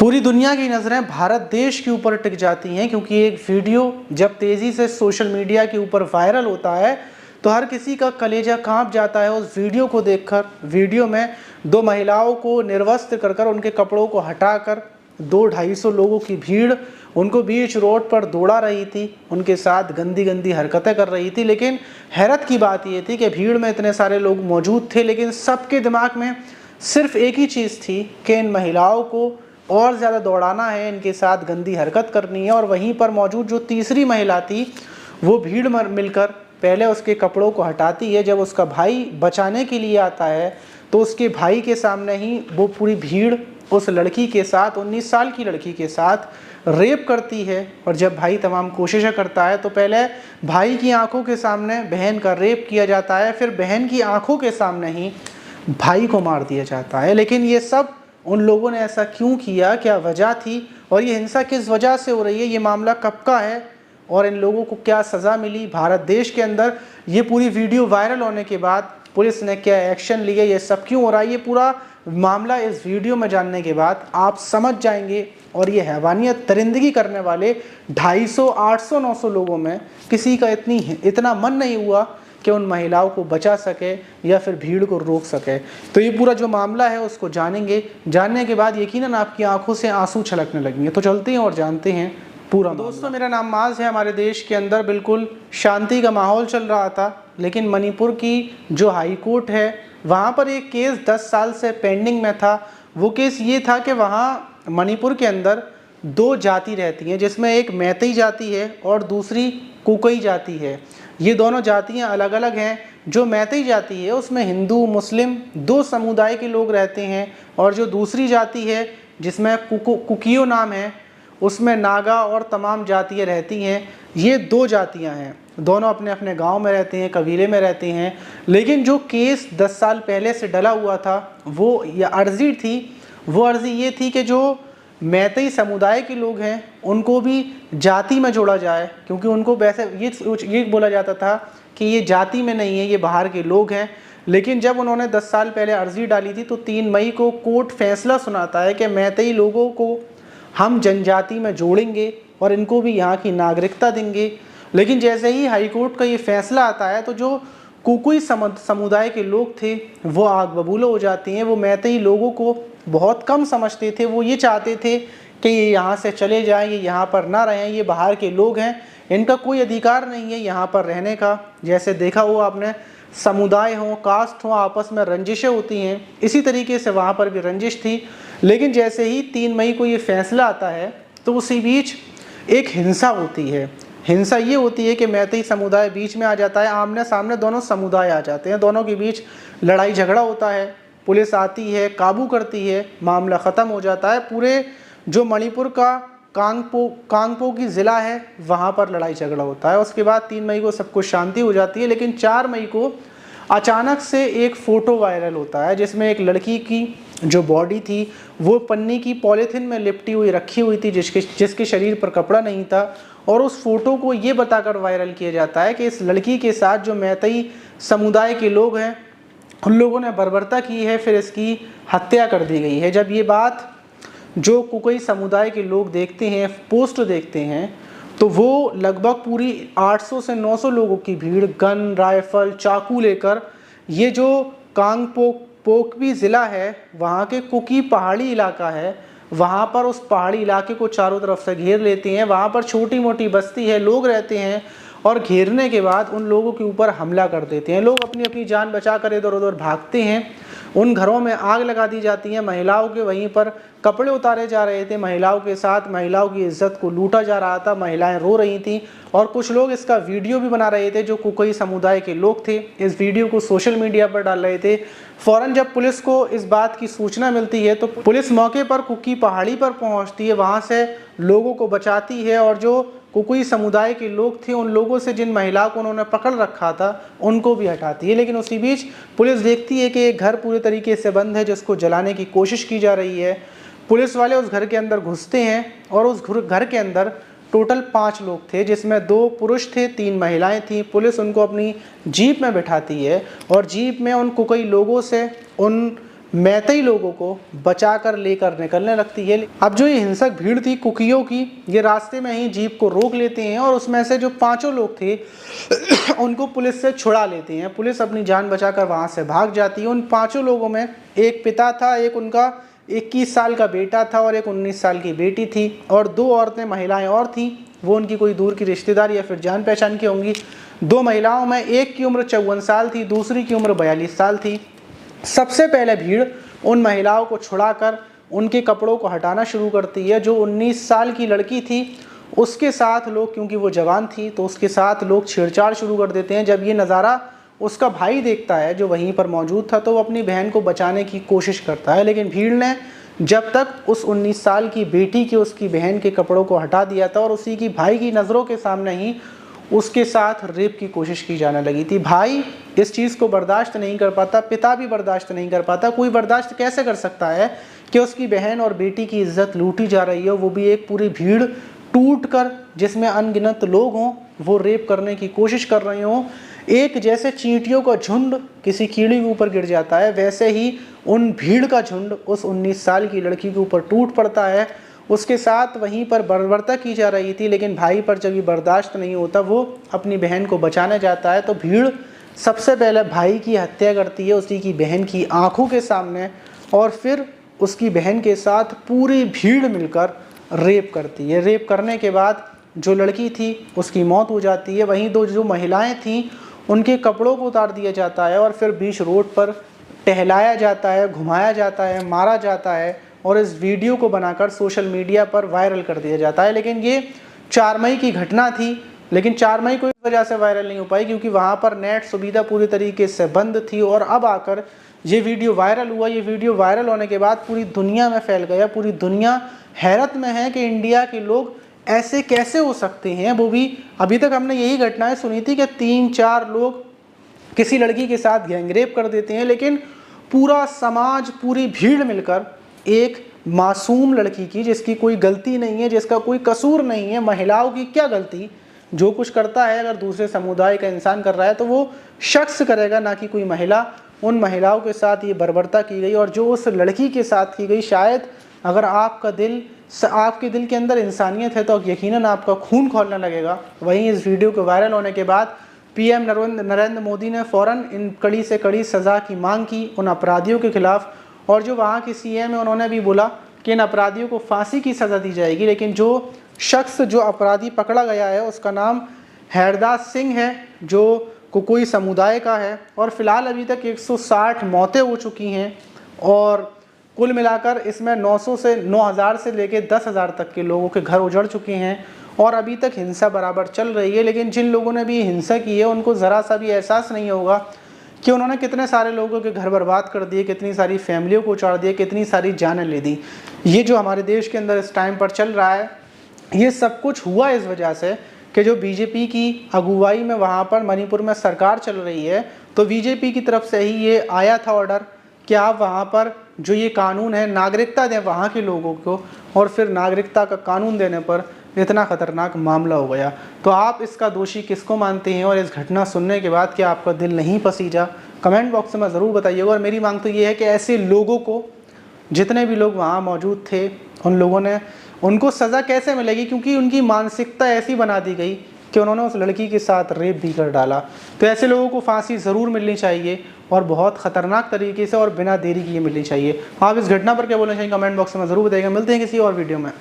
पूरी दुनिया की नज़रें भारत देश के ऊपर टिक जाती हैं क्योंकि एक वीडियो जब तेज़ी से सोशल मीडिया के ऊपर वायरल होता है तो हर किसी का कलेजा कांप जाता है उस वीडियो को देखकर। वीडियो में दो महिलाओं को निर्वस्त्र कर उनके कपड़ों को हटाकर 200-250 लोगों की भीड़ उनको बीच रोड पर दौड़ा रही थी, उनके साथ गंदी गंदी हरकतें कर रही थी। लेकिन हैरत की बात ये थी कि भीड़ में इतने सारे लोग मौजूद थे, लेकिन सबके दिमाग में सिर्फ एक ही चीज़ थी कि इन महिलाओं को और ज़्यादा दौड़ाना है, इनके साथ गंदी हरकत करनी है। और वहीं पर मौजूद जो तीसरी महिला थी वो भीड़ में मिलकर पहले उसके कपड़ों को हटाती है। जब उसका भाई बचाने के लिए आता है तो उसके भाई के सामने ही वो पूरी भीड़ उस लड़की के साथ, 19 साल की लड़की के साथ रेप करती है। और जब भाई तमाम कोशिशें करता है तो पहले भाई की आंखों के सामने बहन का रेप किया जाता है, फिर बहन की आंखों के सामने ही भाई को मार दिया जाता है। लेकिन ये सब उन लोगों ने ऐसा क्यों किया, क्या वजह थी और ये हिंसा किस वजह से हो रही है, ये मामला कब का है और इन लोगों को क्या सज़ा मिली भारत देश के अंदर, ये पूरी वीडियो वायरल होने के बाद पुलिस ने क्या एक्शन लिया, ये सब क्यों हो रहा है, ये पूरा मामला इस वीडियो में जानने के बाद आप समझ जाएंगे। और ये हैवानियत दरिंदगी करने वाले 250, 800, 900 लोगों में किसी का इतना मन नहीं हुआ कि उन महिलाओं को बचा सके या फिर भीड़ को रोक सके। तो ये पूरा जो मामला है उसको जानेंगे, जानने के बाद यकीनन आपकी आंखों से आंसू छलकने लगेंगे। तो चलते हैं और जानते हैं पूरा। दोस्तों, मेरा नाम माज है। हमारे देश के अंदर बिल्कुल शांति का माहौल चल रहा था, लेकिन मणिपुर की जो हाई कोर्ट है वहाँ पर एक केस 10 साल से पेंडिंग में था। वो केस ये था कि वहाँ मणिपुर के अंदर 2 जाति रहती हैं, जिसमें एक मैतेई जाति है और दूसरी कुकी जाति है। ये दोनों जातियां अलग अलग हैं। जो मैतेई जाति है उसमें हिंदू मुस्लिम 2 समुदाय के लोग रहते हैं, और जो दूसरी जाति है जिसमें कुकियो नाम है उसमें नागा और तमाम जातियां रहती हैं। ये 2 जातियां हैं, दोनों अपने अपने गांव में रहते हैं, कबीले में रहते हैं। लेकिन जो केस 10 साल पहले से डला हुआ था वो ये अर्जी थी, वो अर्जी ये थी कि जो मैतेई समुदाय के लोग हैं उनको भी जाति में जोड़ा जाए, क्योंकि उनको वैसे ये बोला जाता था कि ये जाति में नहीं है, ये बाहर के लोग हैं। लेकिन जब उन्होंने 10 साल पहले अर्जी डाली थी तो 3 मई को कोर्ट फैसला सुनाता है कि मैतेई लोगों को हम जनजाति में जोड़ेंगे और इनको भी यहाँ की नागरिकता देंगे। लेकिन जैसे ही हाई कोर्ट का ये फैसला आता है तो जो कुकी समुदाय के लोग थे वो आग बबूला हो जाती हैं। वो मैतेई लोगों को बहुत कम समझते थे, वो ये चाहते थे कि ये यहाँ से चले जाएं, ये यहाँ पर ना रहें, ये बाहर के लोग हैं, इनका कोई अधिकार नहीं है यहाँ पर रहने का। जैसे देखा हो आपने, समुदाय हो, कास्ट हो, आपस में रंजिशें होती हैं, इसी तरीके से वहाँ पर भी रंजिश थी। लेकिन जैसे ही 3 मई को ये फैसला आता है तो उसी बीच एक हिंसा होती है। हिंसा ये होती है कि मैतेई समुदाय बीच में आ जाता है, आमने सामने दोनों समुदाय आ जाते हैं, दोनों के बीच लड़ाई झगड़ा होता है। पुलिस आती है, काबू करती है, मामला ख़त्म हो जाता है। पूरे जो मणिपुर का कांगपो की ज़िला है वहाँ पर लड़ाई झगड़ा होता है। उसके बाद 3 मई को सब कुछ शांति हो जाती है। लेकिन 4 मई को अचानक से एक फ़ोटो वायरल होता है जिसमें एक लड़की की जो बॉडी थी वो पन्नी की पॉलीथीन में लिपटी हुई रखी हुई थी, जिसके शरीर पर कपड़ा नहीं था। और उस फोटो को ये बताकर वायरल किया जाता है कि इस लड़की के साथ जो मैतेई समुदाय के लोग हैं उन लोगों ने बर्बरता की है, फिर इसकी हत्या कर दी गई है। जब ये बात जो कुकी समुदाय के लोग देखते हैं, पोस्ट देखते हैं, तो वो लगभग पूरी 800 से 900 लोगों की भीड़ गन, राइफल, चाकू लेकर ये जो पोकपी ज़िला है वहाँ के कुकी पहाड़ी इलाका है, वहाँ पर उस पहाड़ी इलाके को चारों तरफ से घेर लेते हैं। वहाँ पर छोटी मोटी बस्ती है, लोग रहते हैं, और घेरने के बाद उन लोगों के ऊपर हमला कर देते हैं। लोग अपनी अपनी जान बचा कर इधर उधर भागते हैं। उन घरों में आग लगा दी जाती है, महिलाओं के वहीं पर कपड़े उतारे जा रहे थे, महिलाओं के साथ महिलाओं की इज्जत को लूटा जा रहा था, महिलाएं रो रही थीं। और कुछ लोग इसका वीडियो भी बना रहे थे, जो कुकी समुदाय के लोग थे, इस वीडियो को सोशल मीडिया पर डाल रहे थे। फ़ौरन जब पुलिस को इस बात की सूचना मिलती है तो पुलिस मौके पर कुकी पहाड़ी पर पहुंचती है, वहां से लोगों को बचाती है, और जो कुकी समुदाय के लोग थे उन लोगों से जिन महिलाओं को उन्होंने पकड़ रखा था उनको भी हटाती है। लेकिन उसी बीच पुलिस देखती है कि एक घर पूरे तरीके से बंद है जिसको जलाने की कोशिश की जा रही है। पुलिस वाले उस घर के अंदर घुसते हैं और उस घर के अंदर टोटल 5 लोग थे, जिसमें 2 पुरुष थे, 3 महिलाएं थीं। पुलिस उनको अपनी जीप में बिठाती है और जीप में उन कुकी लोगों से, उन मैतेई लोगों को बचाकर लेकर निकलने लगती है। अब जो ये हिंसक भीड़ थी कुकियों की, ये रास्ते में ही जीप को रोक लेते हैं और उसमें से जो 5 लोग थे उनको पुलिस से छुड़ा लेते हैं। पुलिस अपनी जान बचाकर वहाँ से भाग जाती है। उन 5 लोगों में एक पिता था, एक उनका 21 साल का बेटा था और एक 19 साल की बेटी थी, और 2 औरतें महिलाएं और थीं। वो उनकी कोई दूर की रिश्तेदार या फिर जान पहचान की होंगी। 2 महिलाओं में एक की उम्र 54 साल थी, दूसरी की उम्र 42 साल थी। सबसे पहले भीड़ उन महिलाओं को छुड़ाकर उनके कपड़ों को हटाना शुरू करती है। जो 19 साल की लड़की थी उसके साथ लोग, क्योंकि वो जवान थी तो उसके साथ लोग छेड़छाड़ शुरू कर देते हैं। जब ये नज़ारा उसका भाई देखता है जो वहीं पर मौजूद था, तो वो अपनी बहन को बचाने की कोशिश करता है, लेकिन भीड़ ने जब तक उस 19 साल की बेटी के उसकी बहन के कपड़ों को हटा दिया था और उसी की भाई की नज़रों के सामने ही उसके साथ रेप की कोशिश की जाने लगी थी। भाई इस चीज़ को बर्दाश्त नहीं कर पाता, पिता भी बर्दाश्त नहीं कर पाता। कोई बर्दाश्त कैसे कर सकता है कि उसकी बहन और बेटी की इज्जत लूटी जा रही हो, वो भी एक पूरी भीड़ टूट कर, जिसमें अनगिनत लोग हों, वो रेप करने की कोशिश कर रहे हों। एक जैसे चींटियों का झुंड किसी कीड़ी के ऊपर गिर जाता है, वैसे ही उन भीड़ का झुंड उस 19 साल की लड़की के ऊपर टूट पड़ता है। उसके साथ वहीं पर बर्बरता की जा रही थी, लेकिन भाई पर जब ये बर्दाश्त नहीं होता, वो अपनी बहन को बचाने जाता है। तो भीड़ सबसे पहले भाई की हत्या करती है उसी की बहन की आंखों के सामने, और फिर उसकी बहन के साथ पूरी भीड़ मिलकर रेप करती है। रेप करने के बाद जो लड़की थी उसकी मौत हो जाती है। वहीं 2 जो महिलाएं थीं उनके कपड़ों को उतार दिया जाता है और फिर बीच रोड पर टहलाया जाता है, घुमाया जाता है, मारा जाता है और इस वीडियो को बनाकर सोशल मीडिया पर वायरल कर दिया जाता है। लेकिन ये 4 मई की घटना थी, लेकिन 4 मई को इस वजह से वायरल नहीं हो पाई क्योंकि वहाँ पर नेट सुविधा पूरी तरीके से बंद थी। और अब आकर ये वीडियो वायरल हुआ। ये वीडियो वायरल होने के बाद पूरी दुनिया में फैल गया। पूरी दुनिया हैरत में है कि इंडिया के लोग ऐसे कैसे हो सकते हैं। वो भी अभी तक हमने यही घटनाएं सुनी थी कि 3-4 लोग किसी लड़की के साथ गैंगरेप कर देते हैं, लेकिन पूरा समाज, पूरी भीड़ मिलकर एक मासूम लड़की की, जिसकी कोई गलती नहीं है, जिसका कोई कसूर नहीं है, महिलाओं की क्या गलती, जो कुछ करता है अगर दूसरे समुदाय का इंसान कर रहा है तो वो शख्स करेगा, ना कि कोई महिला। उन महिलाओं के साथ ये बर्बरता की गई और जो उस लड़की के साथ की गई, शायद अगर आपके दिल के अंदर इंसानियत है तो यकीनन आपका खून खौलने लगेगा। वहीं इस वीडियो के वायरल होने के बाद पीएम नरेंद्र मोदी ने फ़ौरन इन कड़ी से कड़ी सज़ा की मांग की उन अपराधियों के खिलाफ, और जो वहाँ की सीएम है उन्होंने भी बोला कि इन अपराधियों को फांसी की सज़ा दी जाएगी। लेकिन जो शख्स, जो अपराधी पकड़ा गया है, उसका नाम हैरदास सिंह है, जो कोई समुदाय का है, और फिलहाल अभी तक 160 मौतें हो चुकी हैं और कुल मिलाकर इसमें 9,000 से लेकर 10,000 तक के लोगों के घर उजड़ चुके हैं और अभी तक हिंसा बराबर चल रही है। लेकिन जिन लोगों ने भी हिंसा की है उनको ज़रा सा भी एहसास नहीं होगा कि उन्होंने कितने सारे लोगों के घर बर्बाद कर दिए, कितनी सारी फैमिलियों को उजाड़ दिए, कितनी सारी जानें ले दी। ये जो हमारे देश के अंदर इस टाइम पर चल रहा है, ये सब कुछ हुआ इस वजह से कि जो बीजेपी की अगुवाई में वहाँ पर मणिपुर में सरकार चल रही है, तो बीजेपी की तरफ से ही ये आया था ऑर्डर कि आप वहाँ पर जो ये कानून है, नागरिकता दें वहाँ के लोगों को, और फिर नागरिकता का कानून देने पर इतना ख़तरनाक मामला हो गया। तो आप इसका दोषी किसको मानते हैं, और इस घटना सुनने के बाद क्या आपका दिल नहीं पसीजा? कमेंट बॉक्स में ज़रूर बताइएगा। और मेरी मांग तो ये है कि ऐसे लोगों को, जितने भी लोग वहाँ मौजूद थे, उन लोगों ने, उनको सज़ा कैसे मिलेगी, क्योंकि उनकी मानसिकता ऐसी बना दी गई कि उन्होंने उस लड़की के साथ रेप भी कर डाला। तो ऐसे लोगों को फांसी ज़रूर मिलनी चाहिए और बहुत ख़तरनाक तरीके से और बिना देरी किए मिलनी चाहिए। आप इस घटना पर क्या बोलना चाहिए कमेंट बॉक्स में ज़रूर बताइएगा। मिलते हैं किसी और वीडियो में।